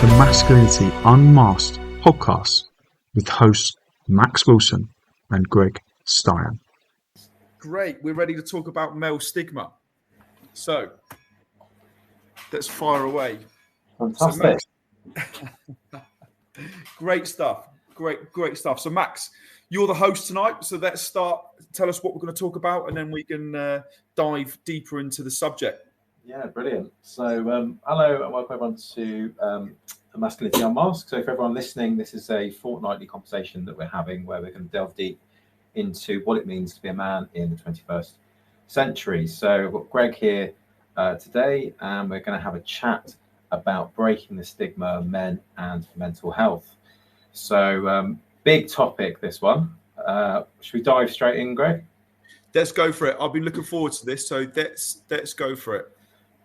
the Masculinity Unmasked podcast with hosts Max Wilson and Greg Styan. Great, we're ready to talk about MaleStigma. So, let's fire away. Fantastic. So Max, great stuff. Great stuff. So Max, you're the host tonight. So let's start. Tell us what we're going to talk about, and then we can dive deeper into the subject. Yeah, brilliant. So, hello and welcome everyone to Masculinity Unmasked. So, for everyone listening, this is a fortnightly conversation that we're having where we're going to delve deep into what it means to be a man in the 21st century. So, I've got Greg here today, and we're going to have a chat about breaking the stigma of men and mental health. So, big topic, this one. Should we dive straight in, Greg? Let's go for it. I've been looking forward to this, so let's go for it.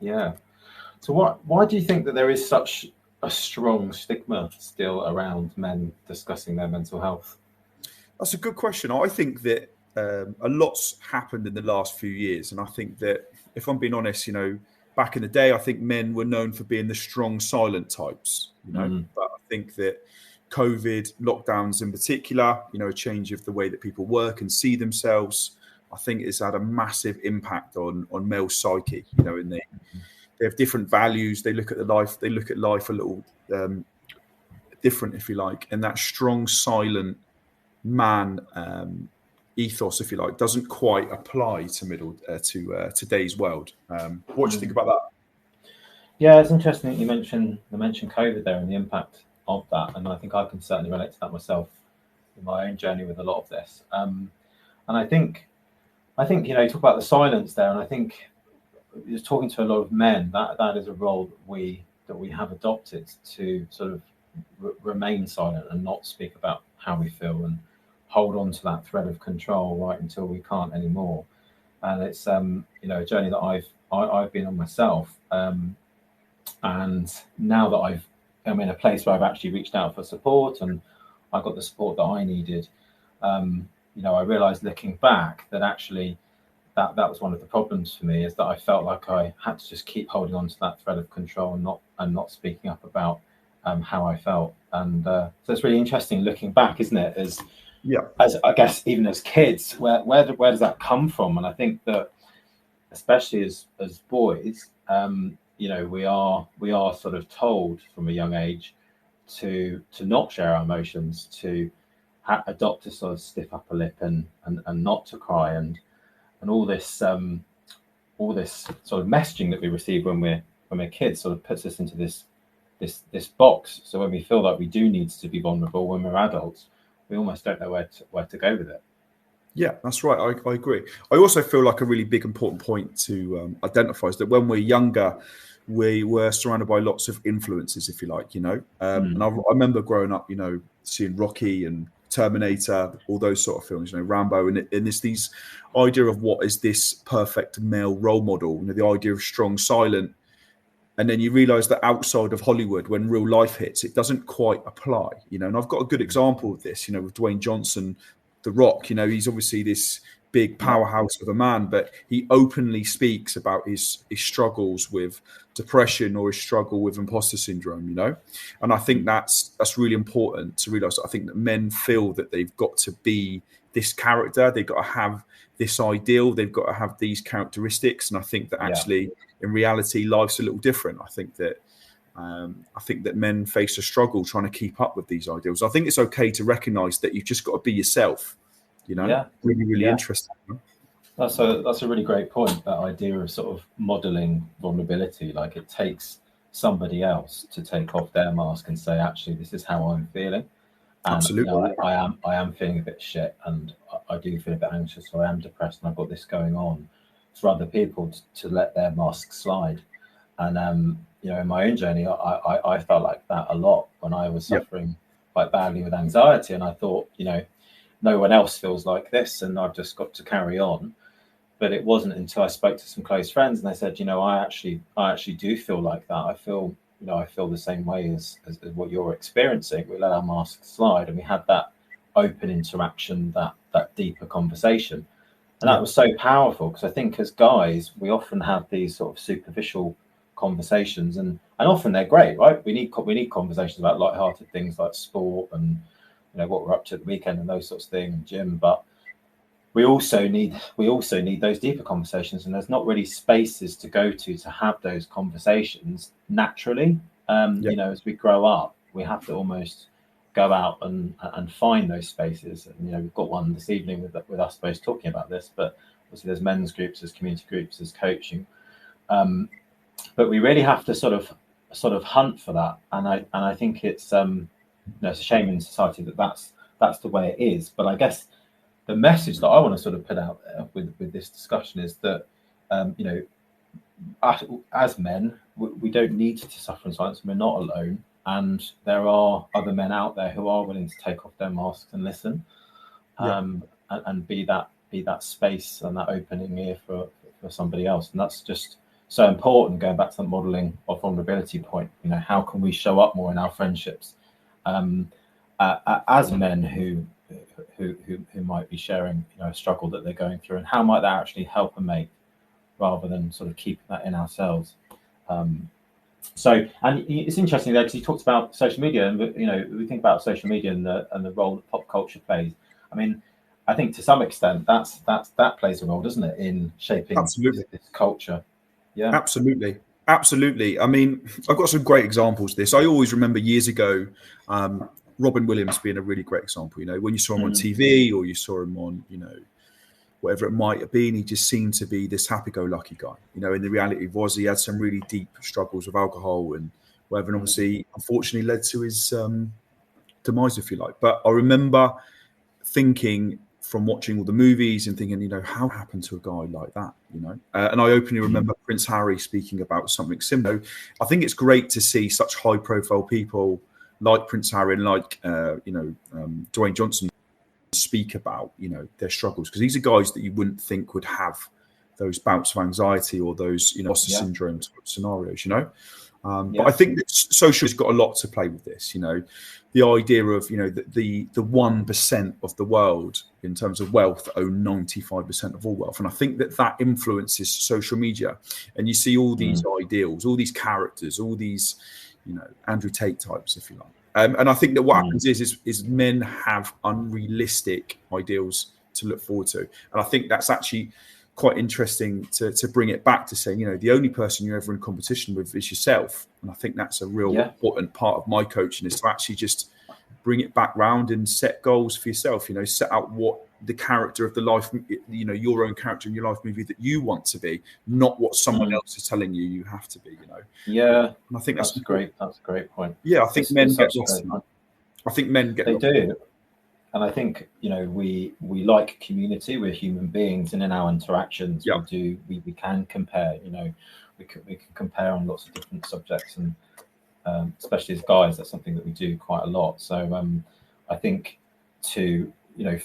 Yeah. So why do you think that there is such a strong stigma still around men discussing their mental health? That's a good question. I think that a lot's happened in the last few years. And I think that, if I'm being honest, back in the day, I think men were known for being the strong, silent types, But I think that COVID, lockdowns in particular, a change of the way that people work and see themselves, I think it's had a massive impact on male psyche, and they have different values. They look at life a little different, if you like. And that strong, silent man ethos, if you like, doesn't quite apply to today's world. What do you think about that? Yeah, it's interesting that you mentioned COVID there and the impact of that. And I think I can certainly relate to that myself in my own journey with a lot of this. And I think you talk about the silence there, and I think just talking to a lot of men, that is a role that we have adopted to sort of remain silent and not speak about how we feel and hold on to that thread of control right until we can't anymore. And it's a journey that I've been on myself. And now that I'm in a place where I've actually reached out for support and I got the support that I needed. I realized looking back that actually that was one of the problems for me, is that I felt like I had to just keep holding on to that thread of control and not speaking up about how I felt. And so it's really interesting looking back, isn't it? As I guess even as kids, where does that come from? And I think that especially as boys, we are sort of told from a young age to not share our emotions, to adopt a sort of stiff upper lip and not to cry, and all this sort of messaging that we receive when we're kids sort of puts us into this box. So when we feel like we do need to be vulnerable when we're adults, we almost don't know where to go with it. Yeah, that's right. I agree. I also feel like a really big important point to identify is that when we're younger, we were surrounded by lots of influences, if you like, And I remember growing up, seeing Rocky and Terminator, all those sort of films, Rambo, and it's these idea of what is this perfect male role model, the idea of strong, silent. And then you realize that outside of Hollywood, when real life hits, it doesn't quite apply, And I've got a good example of this, with Dwayne Johnson, The Rock. He's obviously this big powerhouse of a man, but he openly speaks about his struggles with depression or his struggle with imposter syndrome, And I think that's really important to realize. I think that men feel that they've got to be this character, they've got to have this ideal, they've got to have these characteristics. And I think that actually in reality, life's a little different. I think that men face a struggle trying to keep up with these ideals. I think it's okay to recognize that you've just got to be yourself, really interesting. That's a really great point, that idea of sort of modeling vulnerability. Like, it takes somebody else to take off their mask and say, actually, this is how I'm feeling. And, absolutely. I am feeling a bit shit, and I do feel a bit anxious, or I am depressed, and I've got this going on, for other people to let their mask slide. And in my own journey, I felt like that a lot when I was suffering quite badly with anxiety, and I thought, no one else feels like this, and I've just got to carry on. But it wasn't until I spoke to some close friends, and they said, I actually do feel like that. I feel the same way as what you're experiencing. We let our masks slide, and we had that open interaction, that deeper conversation. And that was so powerful, because I think as guys, we often have these sort of superficial conversations, and often they're great, right? We need conversations about light-hearted things like sport and what we're up to at the weekend and those sorts of things, and gym. But we also need those deeper conversations, and there's not really spaces to go to have those conversations naturally. As we grow up, we have to almost go out and find those spaces. And we've got one this evening with us both talking about this, but obviously there's men's groups, there's community groups, there's coaching, but we really have to sort of hunt for that. And I think it's it's a shame in society that's the way it is. But I guess the message that I want to sort of put out there with this discussion is that as men, we don't need to suffer in silence. We're not alone, and there are other men out there who are willing to take off their masks and listen, and be that space and that opening ear for somebody else. And that's just so important. Going back to the modeling of vulnerability point, how can we show up more in our friendships as men who might be sharing a struggle that they're going through, and how might that actually help a mate rather than sort of keeping that in ourselves. And it's interesting there because you talked about social media, and we think about social media and the role that pop culture plays. I mean, I think to some extent that plays a role, doesn't it, in shaping this culture? Yeah, absolutely. I mean, I've got some great examples of this. I always remember years ago, Robin Williams being a really great example. When you saw him on TV or you saw him on, whatever it might have been, he just seemed to be this happy-go-lucky guy. And the reality was he had some really deep struggles with alcohol and whatever, and obviously, unfortunately, led to his demise, if you like. But I remember thinking from watching all the movies and thinking, how happened to a guy like that, and I openly remember Prince Harry speaking about something similar. I think it's great to see such high-profile people like Prince Harry and like, Dwayne Johnson speak about, their struggles, because these are guys that you wouldn't think would have those bouts of anxiety or those, imposter syndrome type scenarios, But I think that social has got a lot to play with this, the idea of, the 1% of the world in terms of wealth own 95% of all wealth. And I think that influences social media. And you see all these ideals, all these characters, all these, Andrew Tate types, if you like. And I think that what happens is men have unrealistic ideals to look forward to. And I think that's actually quite interesting to bring it back to saying, the only person you're ever in competition with is yourself. And I think that's a real important part of my coaching, is to actually just bring it back round and set goals for yourself, set out what the character of the life, your own character in your life movie that you want to be, not what someone else is telling you have to be, Yeah. And I think that's great. That's a great point. Yeah, I think men get lost. I think men get lost. They do. And I think, we like community. We're human beings, and in our interactions, we can compare. We can compare on lots of different subjects, and especially as guys, that's something that we do quite a lot. So I think to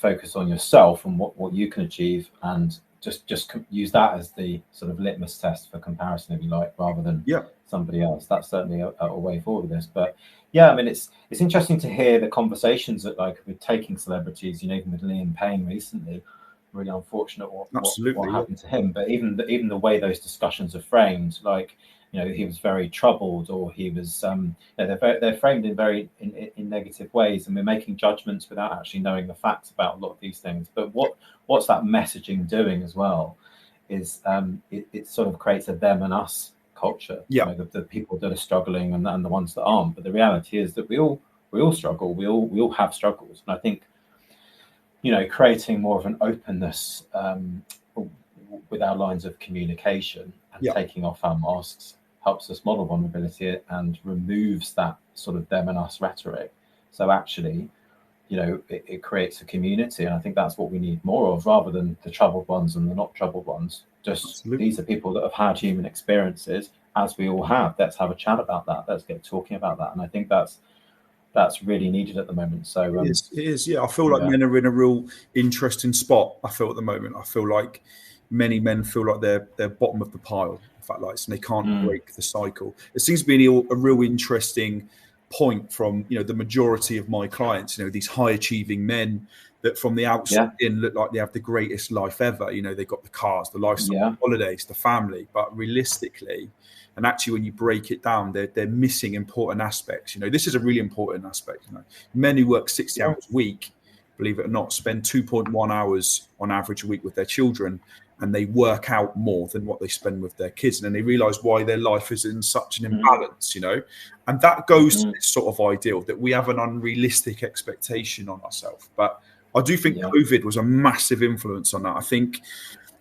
focus on yourself and what you can achieve, and just use that as the sort of litmus test for comparison, if you like, rather than somebody else. That's certainly a way forward with this. But I mean, it's interesting to hear the conversations that, like, with taking celebrities, even with Liam Payne recently. Really unfortunate what happened to him. But even the way those discussions are framed, like, he was very troubled, or he was they're framed in very in negative ways, and we're making judgments without actually knowing the facts about a lot of these things. But what's that messaging doing as well is it sort of creates a them and us culture. The people that are struggling and the ones that aren't. But the reality is that we all struggle. We all have struggles. And I think creating more of an openness with our lines of communication and taking off our masks helps us model vulnerability and removes that sort of them and us rhetoric. So actually, it creates a community, and I think that's what we need more of, rather than the troubled ones and the not troubled ones. These are people that have had human experiences, as we all have. Let's have a chat about that. Let's get talking about that. And I think that's really needed at the moment. So it is. I feel like men are in a real interesting spot. I feel at the moment. I feel like many men feel like they're bottom of the pile, in fact, and they can't break the cycle. It seems to be a real interesting point from the majority of my clients. These high achieving men that from the outside in look like they have the greatest life ever. You know, they've got the cars, the lifestyle, the holidays, the family, but realistically, and actually when you break it down, they're missing important aspects. You know, this is a really important aspect. You know, men who work 60 hours a week, believe it or not, spend 2.1 hours on average a week with their children, and they work out more than what they spend with their kids. And then they realize why their life is in such an imbalance, you know, and that goes to this sort of ideal that we have an unrealistic expectation on ourselves. But I do think COVID was a massive influence on that. I think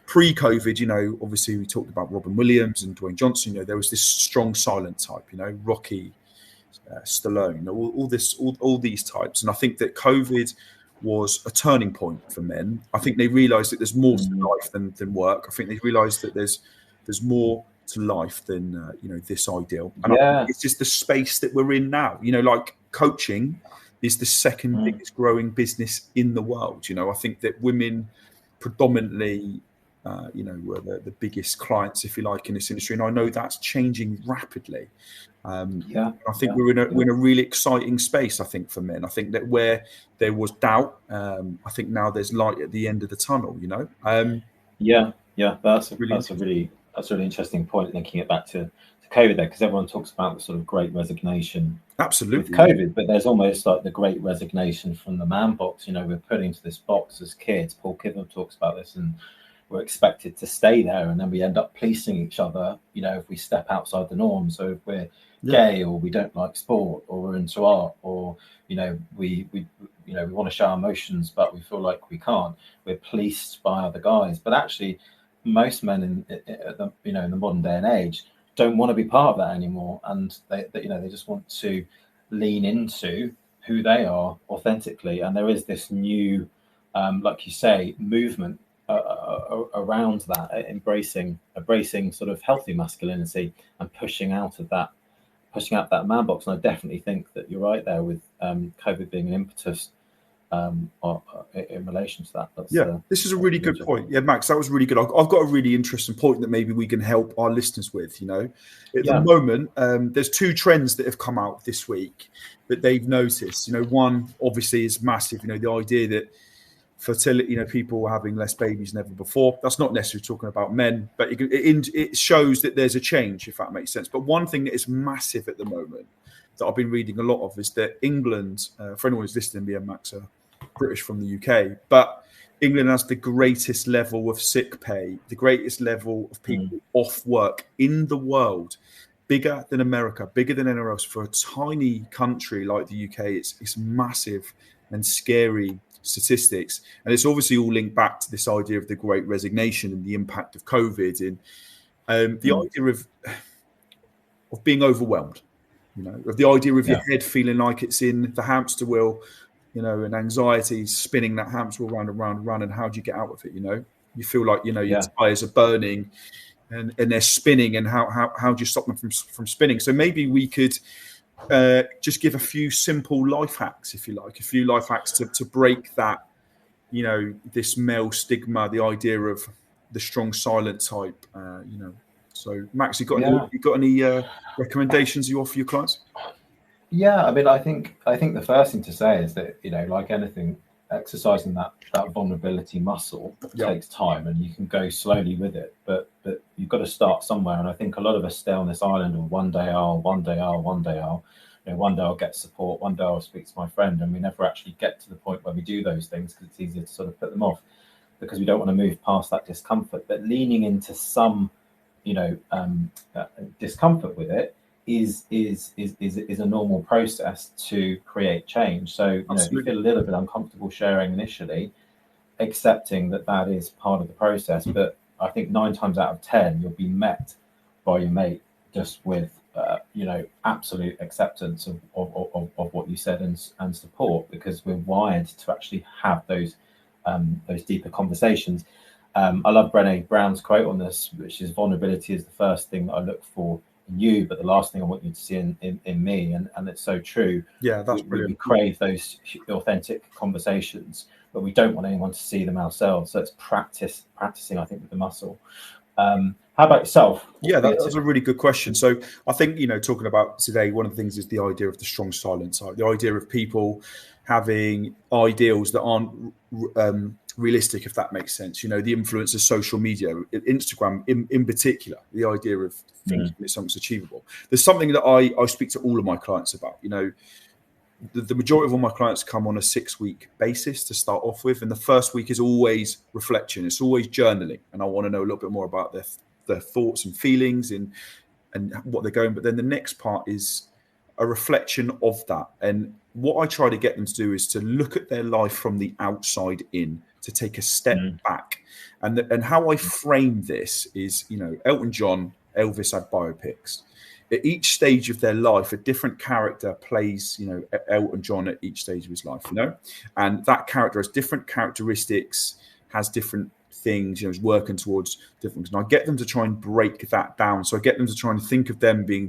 pre-COVID, you know, obviously we talked about Robin Williams and Dwayne Johnson, you know, there was this strong silent type, you know, Rocky, Stallone, you know, all these types. And I think that COVID was a turning point for men. I think they realised that there's more to life than work. I think they realised that there's more to life than you know, this ideal. And I think it's just the space that we're in now. You know, like coaching is the second biggest growing business in the world. You know, I think that women predominantly, you know, were the biggest clients, if you like, in this industry, and I know that's changing rapidly. I think we're in a really exciting space. I think for men, I think that where there was doubt, I think now there's light at the end of the tunnel. You know. That's a really interesting point. Linking it back to COVID there, because everyone talks about the sort of great resignation. Absolutely. With COVID, but there's almost like the great resignation from the man box. You know, we're put into this box as kids. Paul Kidman talks about this, and we're expected to stay there, and then we end up policing each other, you know, if we step outside the norm. So if we're gay, or we don't like sport, or we're into art, or, you know, we want to show our emotions but we feel like we can't, we're policed by other guys. But actually most men in the modern day and age don't want to be part of that anymore, and they just want to lean into who they are authentically. And there is this new like you say, movement around that, embracing sort of healthy masculinity and pushing out that man box. And I definitely think that you're right there with COVID being an impetus in relation to that. This is a really good point. Yeah, Max, that was really good. I've got a really interesting point that maybe we can help our listeners with. You know, at the moment, there's two trends that have come out this week that they've noticed. You know, one obviously is massive. You know, the idea that fertility, you know, people having less babies than ever before. That's not necessarily talking about men, but it shows that there's a change, if that makes sense. But one thing that is massive at the moment that I've been reading a lot of is that England, for anyone who's listening, me and Max are British from the UK, but England has the greatest level of sick pay, the greatest level of people off work in the world, bigger than America, bigger than anywhere else. For a tiny country like the UK, it's massive and scary statistics. And it's obviously all linked back to this idea of the great resignation and the impact of COVID and the idea of being overwhelmed, you know, of the idea of your head feeling like it's in the hamster wheel, you know, and anxiety spinning that hamster wheel round and round and round. And how do you get out of it? You know, you feel like, you know, your tires are burning and they're spinning, and how do you stop them from spinning? So maybe we could just give a few simple life hacks, if you like, a few life hacks to break that, you know, this male stigma, the idea of the strong silent type, you know. So Max, you got any recommendations you offer your clients? I mean, I think the first thing to say is that, you know, like anything, exercising that vulnerability muscle takes time, and you can go slowly with it, but you've got to start somewhere. And I think a lot of us stay on this island of one day I'll, you know, one day I'll get support, one day I'll speak to my friend, and we never actually get to the point where we do those things because it's easier to sort of put them off because we don't want to move past that discomfort. But leaning into some, you know, discomfort with it is a normal process to create change. So, you know, if you feel a little bit uncomfortable sharing initially, accepting that is part of the process. But I think 9 times out of 10, you'll be met by your mate just with, you know, absolute acceptance of what you said and support, because we're wired to actually have those deeper conversations. I love Brené Brown's quote on this, which is vulnerability is the first thing that I look for in you, but the last thing I want you to see in me. And it's so true. Yeah, that's brilliant. We crave those authentic conversations, but we don't want anyone to see them ourselves. So it's practicing, I think, with the muscle. How about yourself? Yeah, that's a really good question. So I think, talking about today, one of the things is the idea of the strong silence, the idea of people having ideals that aren't realistic, if that makes sense. The influence of social media, Instagram in particular, the idea of thinking that something's achievable. There's something that I speak to all of my clients about. The majority of all my clients come on a 6-week basis to start off with. And the first week is always reflection. It's always journaling. And I want to know a little bit more about their thoughts and feelings and what they're going. But then the next part is a reflection of that. And what I try to get them to do is to look at their life from the outside in, to take a step back. And how I frame this is, Elton John, Elvis had biopics. At each stage of their life, a different character plays, Elton John at each stage of his life, and that character has different characteristics, has different things, is working towards different things. And I get them to try and break that down. So I get them to try and think of them being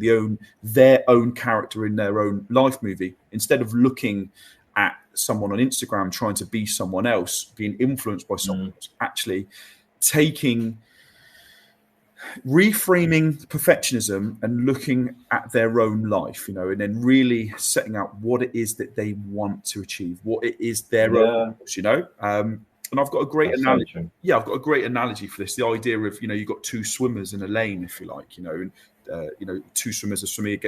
their own character in their own life movie, instead of looking at someone on Instagram trying to be someone else, being influenced by someone else, actually reframing perfectionism and looking at their own life, and then really setting out what it is that they want to achieve, what it is their own, and I've got a great analogy. I've got a great analogy for this. The idea of, you've got two swimmers in a lane, if you like, and two swimmers are swimming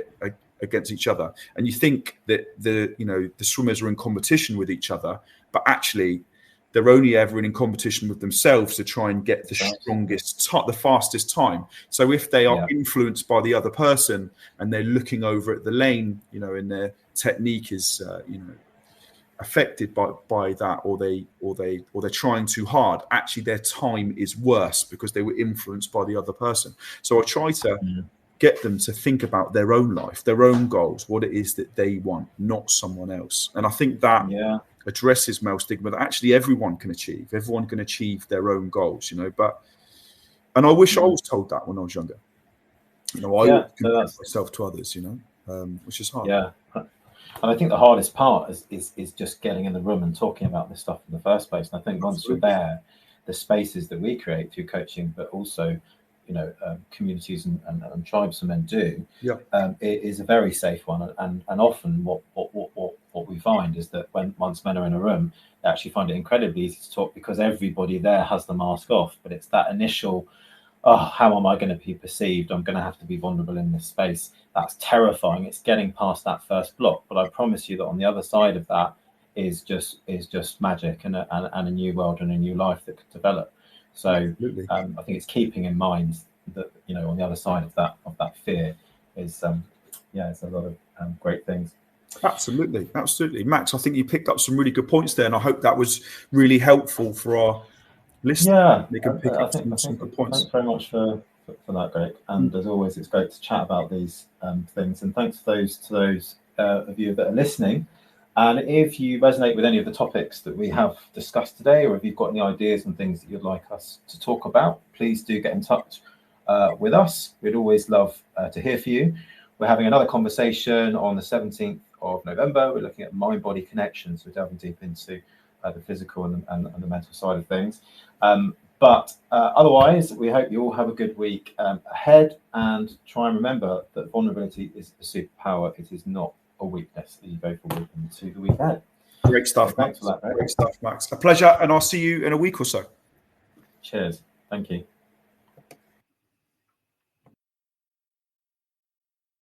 against each other, and you think that the swimmers are in competition with each other, but actually they're only ever in competition with themselves to try and get the strongest, the fastest time. So if they are influenced by the other person and they're looking over at the lane, and their technique is, affected by that, or they're trying too hard, actually their time is worse because they were influenced by the other person. So I try to get them to think about their own life, their own goals, what it is that they want, not someone else. And I think that addresses MaleStigma, that actually everyone can achieve. Everyone can achieve their own goals, and I wish I was told that when I was younger. I always compare myself to others, which is hard. Yeah. And I think the hardest part is just getting in the room and talking about this stuff in the first place. And I think once you're there, the spaces that we create through coaching, but also, communities and tribes of men do, it is a very safe one. And often what we find is that once men are in a room, they actually find it incredibly easy to talk, because everybody there has the mask off. But it's that initial, how am I going to be perceived? I'm going to have to be vulnerable in this space. That's terrifying. It's getting past that first block. But I promise you that on the other side of that is just magic and a new world and a new life that could develop. So I think it's keeping in mind that, on the other side of that fear is it's a lot of great things. Absolutely. Max, I think you picked up some really good points there, and I hope that was really helpful for our listeners. Yeah, they can pick up some good points. Thanks very much for that, Greg. And as always, it's great to chat about these things. And thanks to those of you that are listening. And if you resonate with any of the topics that we have discussed today, or if you've got any ideas and things that you'd like us to talk about, please do get in touch with us. We'd always love to hear from you. We're having another conversation on the 17th of November. We're looking at mind-body connections. We're delving deep into the physical and the mental side of things. But otherwise, we hope you all have a good week ahead, and try and remember that vulnerability is a superpower. It is not a weakness. You go forward into the week ahead. Great stuff, Max. Great stuff, Max. A pleasure, and I'll see you in a week or so. Cheers. Thank you.